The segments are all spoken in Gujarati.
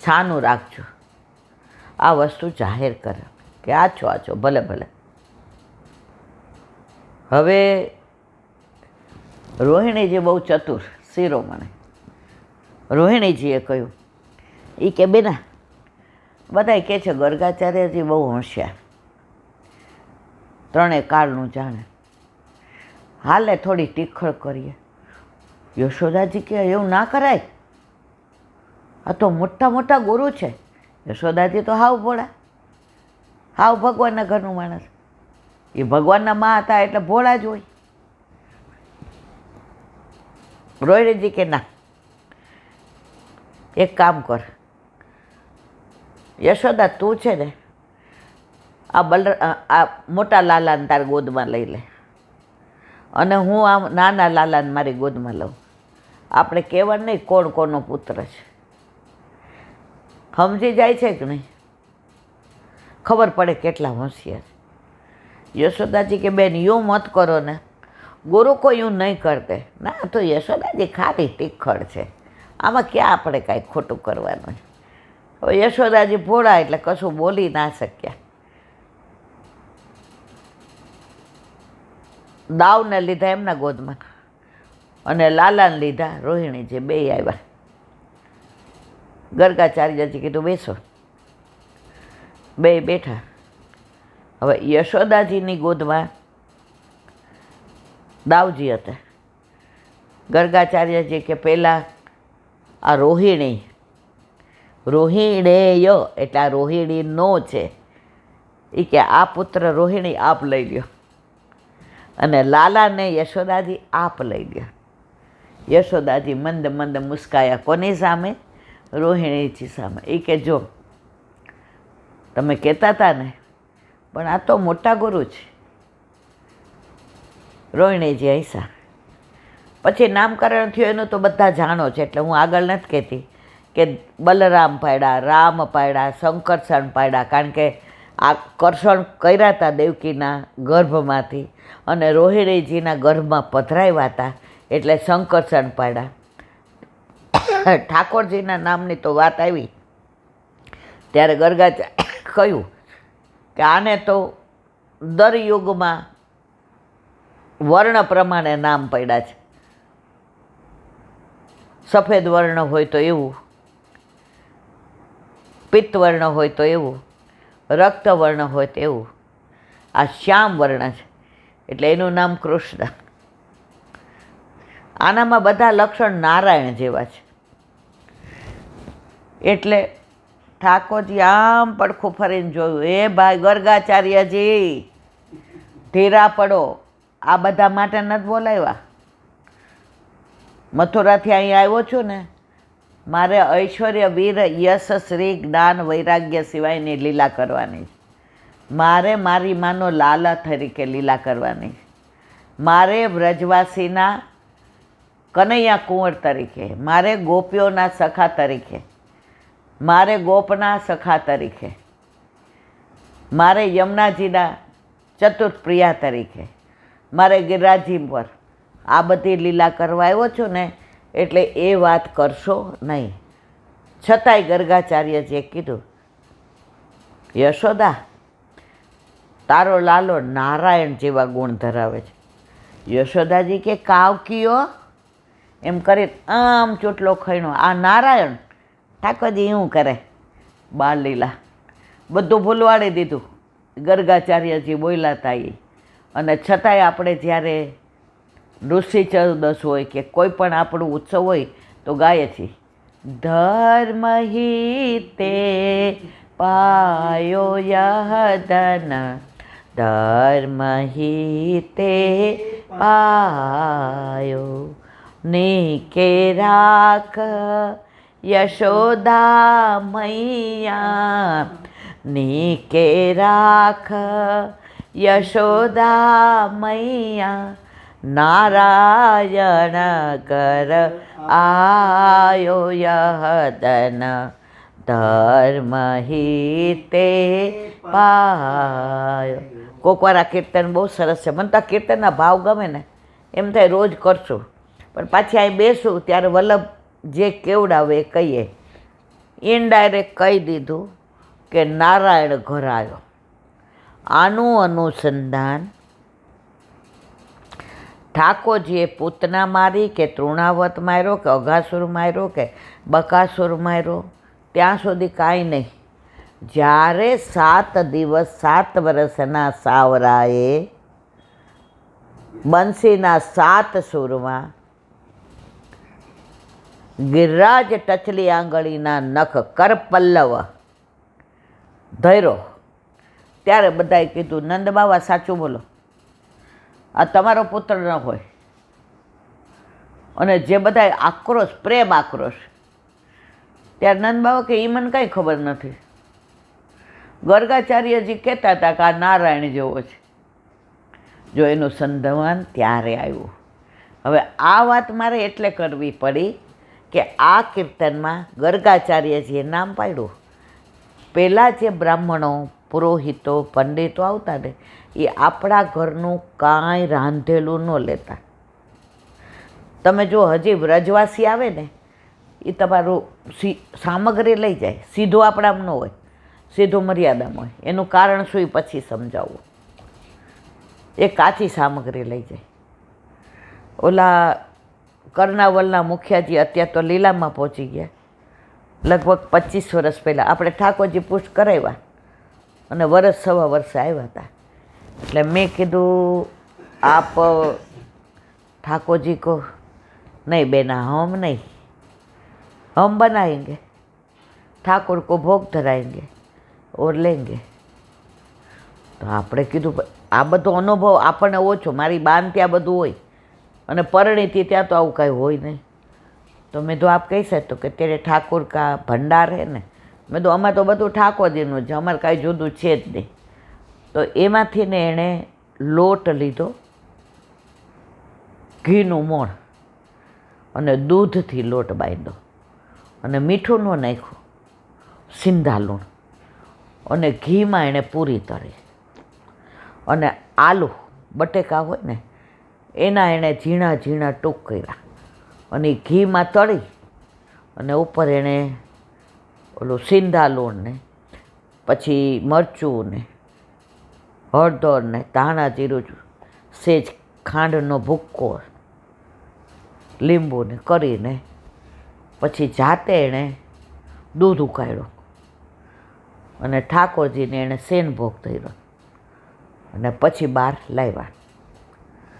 છાનું રાખજો. આ વસ્તુ જાહેર કરે કે આ છો ભલે ભલે. હવે રોહિણીજી બહુ ચતુર શિરોમણી. રોહિણીજીએ કહ્યું એ કે બેના બધાય કહે છે ગર્ગાચાર્યજી બહુ હોશિયાર, ત્રણેય કાળનું જાણે, હાલે થોડી ટીખળ કરીએ. યશોદાજી કે એવું ના કરાય, આ તો મોટા મોટા ગુરુ છે. યશોદાજી તો હાવ ભોળા, હાવ ભગવાનના ઘરનું માણસ. એ ભગવાનના માં હતા એટલે ભોળા જ હોય. રોહિણીજી કે ના, એક કામ કર યશોદા, તું છે ને આ મોટા લાલાને તારી ગોદમાં લઈ લે અને હું આ નાના લાલાને મારી ગોદમાં લઉં. આપણે કહેવાનું નહીં કોણ કોનો પુત્ર છે. સમજી જાય છે કે નહીં? ખબર પડે કેટલા હોશિયાર. યશોદાજી કે બેન યું મત કરો ને, ગુરુ કોઈ યું નહીં કરતે. ના તો યશોદાજી ખાલી ટીખળ છે, આમાં ક્યાં આપણે કાંઈ ખોટું કરવાનું. હવે યશોદાજી ભોળા એટલે કશું બોલી ના શક્યા. દાવને લીધા એમના ગોદમાં અને લાલાને લીધા રોહિણીજી, બે આવ્યા. ગર્ગાચાર્યજી કીધું બેસો. બે બેઠા. હવે યશોદાજીની ગોદમાં દાવજી હતા. ગર્ગાચાર્યજી કે પહેલાં આ રોહિણેય એટલે આ રોહિણી નો છે, એ કે આ પુત્ર રોહિણી આપ લઈ લ્યો અને લાલાને યશોદાજી આપ લઈ લ્યો. યશોદાજી મંદ મંદ મુસ્કાયા. કોની સામે? રોહિણીજી સામે. એ કે જો તમે કહેતા હતા ને, પણ આ તો મોટા ગુરુ છે. રોહિણીજી હૈસા. પછી નામકરણ થયું એનું તો બધા જાણો છે, એટલે હું આગળ નથી કહેતી કે બલરામ પાડ્યા, રામ પાડ્યા, શંકરસણ પાડ્યા, કારણ કે આ કર્ષણ કર્યા હતા દેવકીના ગર્ભમાંથી અને રોહિણીજીના ગર્ભમાં પધરાવ્યા હતા, એટલે શંકરસણ પાડ્યા. ઠાકોરજીના નામની તો વાત આવી ત્યારે ગર્ગાચાર્ય કહ્યું કે આને તો દર યુગમાં વર્ણ પ્રમાણે નામ પડ્યા છે. સફેદ વર્ણ હોય તો એવું, પિત્તવર્ણ હોય તો એવું, રક્તવર્ણ હોય તો એવું. આ શ્યામ વર્ણ છે એટલે એનું નામ કૃષ્ણ. આનામાં બધા લક્ષણ નારાયણ જેવા છે. એટલે ઠાકોરજી આમ પડખું ફરીને જોયું, એ ભાઈ ગર્ગાચાર્યજી ધીરા પડો, આ બધા માટે નથી બોલાવ્યા. મથુરાથી અહીં આવ્યો છું ને, મારે ઐશ્વર્ય વીર યશ શ્રી જ્ઞાન વૈરાગ્ય સિવાયની લીલા કરવાની છે. મારે મારી માનો લાલા તરીકે લીલા કરવાની છે. મારે વ્રજવાસીના કનૈયા કુંવર તરીકે, મારે ગોપીઓના સખા તરીકે, મારે ગોપના સખા તરીકે, મારે યમુનાજીના ચતુર્પ્રિયા તરીકે, મારે ગિરિરાજી પર આ બધી લીલા કરવા આવ્યો છું ને, એટલે એ વાત કરશો નહીં. છતાંય ગર્ગાચાર્યજીએ કીધું, યશોદા તારો લાલો નારાયણ જેવા ગુણ ધરાવે છે. યશોદાજી કે કાવ કયો એમ કરી આમ ચોટલો ખાઈનો, આ નારાયણ. ઠાકોરજી એવું કરે, બાળ લીલા બધું ભૂલવાડી દીધું. ગર્ગાચાર્યજી બોલ્યા હતા એ. અને છતાંય આપણે જ્યારે ઋષિ ચૌદશ હોય કે કોઈ પણ આપણું ઉત્સવ હોય તો ગાઈએ છીએ, ધર્મ હિતે પાયો યહદન, ધર્મ હિતે પાયો, નીકે રાખ યશોદા મૈયા, નીકે રાખ યશોદા મૈયા, નારાયણ કર આયો યહદન, ધર્મ હિતે પાયો. કોક વાર આ કીર્તન બહુ સરસ છે. મને તો આ કીર્તનના ભાવ ગમે ને, એમ થાય રોજ કરશું, પણ પાછી અહીં બેસું ત્યારે વલ્લભ જે કેવડાવે એ કહીએ. ઇનડાયરેક્ટ કહી દીધું કે નારાયણ ઘર આવ્યો. આનું અનુસંધાન ઠાકોરજીએ પૂતના મારી કે તૃણાવત માર્યો કે અઘાસુર માર્યો કે બકાસુર માર્યો ત્યાં સુધી કાંઈ નહીં. જ્યારે 7 દિવસ 7 વર્ષના સાવરાએ બંસીના 7 સૂરમાં ગિરિરાજ ટચલી આંગળીના નખ કરપલ્લવ ધૈરો ત્યારે બધાએ કીધું નંદ બાવા સાચું બોલો, આ તમારો પુત્ર ન હોય. અને જે બધાએ આક્રોશ, પ્રેમ આક્રોશ, ત્યારે નંદ બાવા કે એ મને કાંઈ ખબર નથી. ગર્ગાચાર્યજી કહેતા હતા કે આ નારાયણ જેવો છે. જો એનું સંધાન ત્યારે આવ્યું. હવે આ વાત મારે એટલે કરવી પડી કે આ કીર્તનમાં ગર્ગાચાર્યજીએ નામ પાડ્યું. પહેલાં જે બ્રાહ્મણો, પુરોહિતો, પંડિતો આવતા ને એ આપણા ઘરનું કાંઈ રાંધેલું ન લેતા. તમે જો હજી વ્રજવાસી આવે ને એ તમારું સામગ્રી લઈ જાય, સીધું આપણામાં ન હોય, સીધું મર્યાદામાં હોય. એનું કારણ શું એ પછી સમજાવવું. એ કાચી સામગ્રી લઈ જાય. ઓલા કર્ણાવલના મુખિયાજી અત્યારે તો લીલામાં પહોંચી ગયા. લગભગ 25 વર્ષ પહેલાં આપણે ઠાકોરજી પુષ્ટ કરાવ્યા અને વર્ષ સવા વર્ષે આવ્યા હતા. એટલે મેં કીધું આપ ઠાકોરજી કો નહીં બેના, હમ નહીં, हम बनाएंगे, ઠાકોર કો ભોગ ધરાएंगे और लेंगे. તો આપણે કીધું આ બધો અનુભવ આપણને ઓછો. મારી બાન ત્યાં બધું હોય અને પરણીથી ત્યાં તો આવું કાંઈ હોય નહીં. તો મેં તો આપ કહી શકતો કે તેરે ઠાકોર કા ભંડાર હે ને. મેં તો અમારે તો બધું ઠાકોરજીનું છે, અમારે કાંઈ જુદું છે જ નહીં. તો એમાંથી ને એણે લોટ લીધો, ઘીનું મોણ અને દૂધથી લોટ બાંધ્યો અને મીઠું ન નાખ્યું, સિંધા લૂણ, અને ઘીમાં એણે પૂરી તળી. અને આલુ બટેકા હોય ને એના એણે ઝીણા ઝીણા ટૂંક કર્યા અને એ ઘીમાં તળી અને ઉપર એણે ઓલું સિંધા લૂણ ને પછી મરચું ને હળદર ને ધાણા જીરું, સેજ ખાંડનો ભૂક્કો, લીંબુ ને કરીને પછી જાતે એણે દૂધ ઉકાળ્યું અને ઠાકોરજીને એણે સેન ભોગ ધર્યો અને પછી બહાર લાવ્યા.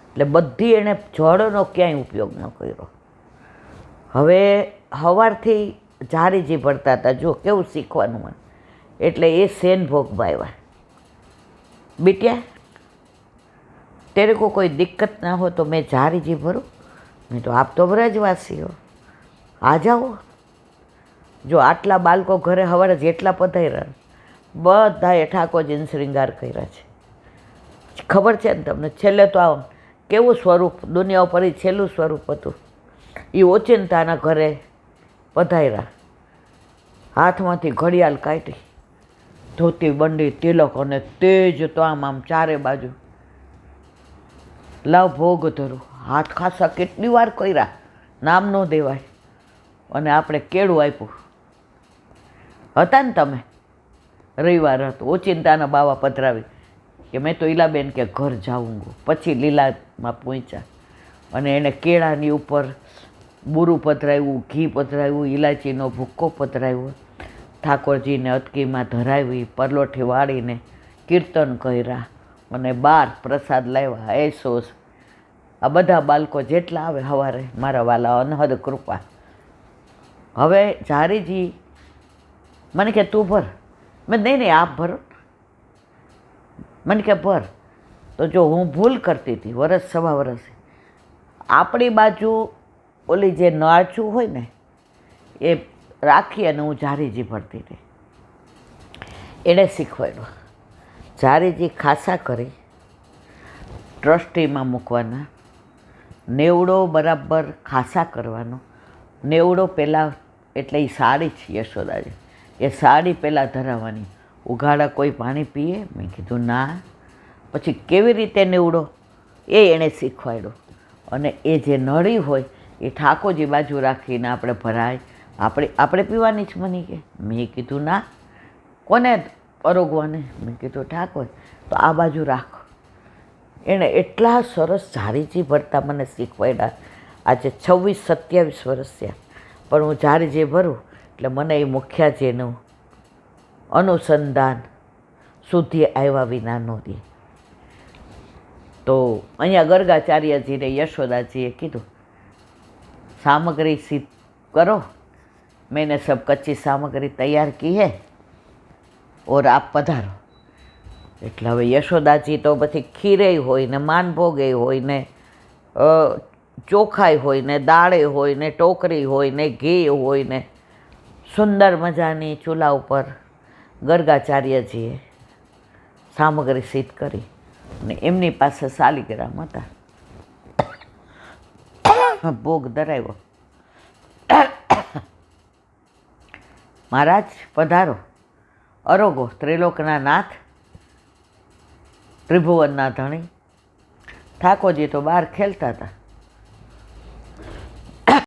એટલે બધી એણે જળનો ક્યાંય ઉપયોગ ન કર્યો. હવે સવારથી જારીજી ભરતા હતા. જો કેવું શીખવાનું હોય. એટલે એ સેન ભોગમાં આવ્યા. बिटिया तेरे को कोई दिक्कत ना हो तो मैं जारीजी भरूँ. नहीं तो आप तो ब्रजवासी हो, आ जाओ. जो आटला बालको घरे हवारे जेटला पधार्या बधाए ઠાકોરજીને શ્રૃંગાર કર્યા છે. ખબર છે ને તમને? છેલ્લે તો આવો કેવું સ્વરૂપ દુનિયા ઉપર છેલ્લું સ્વરૂપ હતું. એ ઓચિંતાના ઘરે પધાર્યા, હાથમાંથી ઘડિયાળ કાઢી, ધોતી બંડી તિલક અને તેજ તો આમ ચારે બાજુ. લાવ ભોગ ધરું. હાથ ખાસા કેટલી વાર કર્યા, નામ ન દેવાય. અને આપણે કેળું આપ્યું. હતા ને તમે? રવિવાર હતો, ઓચિંતાના બાવા પધરાવી કે મેં તો ઈલાબેન કે ઘર જાઉંગો. પછી લીલામાં પહોંચ્યા અને એને કેળાની ઉપર બુરું પધરાવ્યું, ઘી પધરાવ્યું, ઇલાયચીનો ભૂક્કો પધરાવ્યો, ઠાકોરજીને અટકીમાં ધરાવી, પરલોઠી વાળીને કીર્તન કર્યા અને 12 પ્રસાદ લાવ્યા. એસોસ આ બધા બાળકો જેટલા આવે સવારે મારા વાલા અનહદ કૃપા. હવે જારીજી મને કે તું ભર. મેં નહીં આપ ભરો. મને કે ભર. તો જો હું ભૂલ કરતી હતી વરસ સવા વર્ષે, આપણી બાજુ ઓલી જે નાચું હોય ને એ રાખી અને હું જારીજી ભરતી હતી. એણે શીખવાડ્યું. જારીજી ખાસા કરી ટ્રસ્ટીમાં મૂકવાના, નેવડો બરાબર ખાસા કરવાનો. નેવડો પહેલાં એટલે એ સાડી છે યશોદાજી, એ સાડી પહેલાં ધરાવવાની. ઉઘાડા કોઈ પાણી પીએ? મેં કીધું ના. પછી કેવી રીતે નેવડો એ એણે શીખવાડ્યો. અને એ જે નળી હોય એ ઠાકોરજી બાજુ રાખીને આપણે ભરાય આપણે પીવાની જ મની કે. મેં કીધું ના, કોને અરોગવાને? મેં કીધું ઠાકોર. તો આ બાજુ રાખો. એણે એટલા સરસ જારીજી ભરતા મને શીખવાડ્યા. આજે 26-27 વર્ષ થયા, પણ હું જારીજી ભરું એટલે મને એ મુખ્યાજીનું અનુસંધાન સુધી આવ્યા વિના ન રહે. તો અહીંયા ગર્ગાચાર્યજીને યશોદાજીએ કીધું, सामग्री सिद्ध करो, मैंने सब कच्ची सामग्री तैयार की है और आप पधारो. એટલે હવે યશોદાજી તો બધી ખીરે હોય ને માનભોગે હોય ને ચોખાઈ હોય ને દાળે હોય ને ટોકરી હોય ને ઘી હોય ને સુંદર મજાની ચૂલા ઉપર ગર્ગાચાર્યજીએ સામગ્રી સિદ્ધ કરી ને એમની પાસે શાલિગ્રામ હતા. ભોગ ધરાવ્યો. મહારાજ પધારો, અરોગો, ત્રિલોકના નાથ, ત્રિભુવનના ધણી. ઠાકોરજી તો બહાર ખેલતા હતા.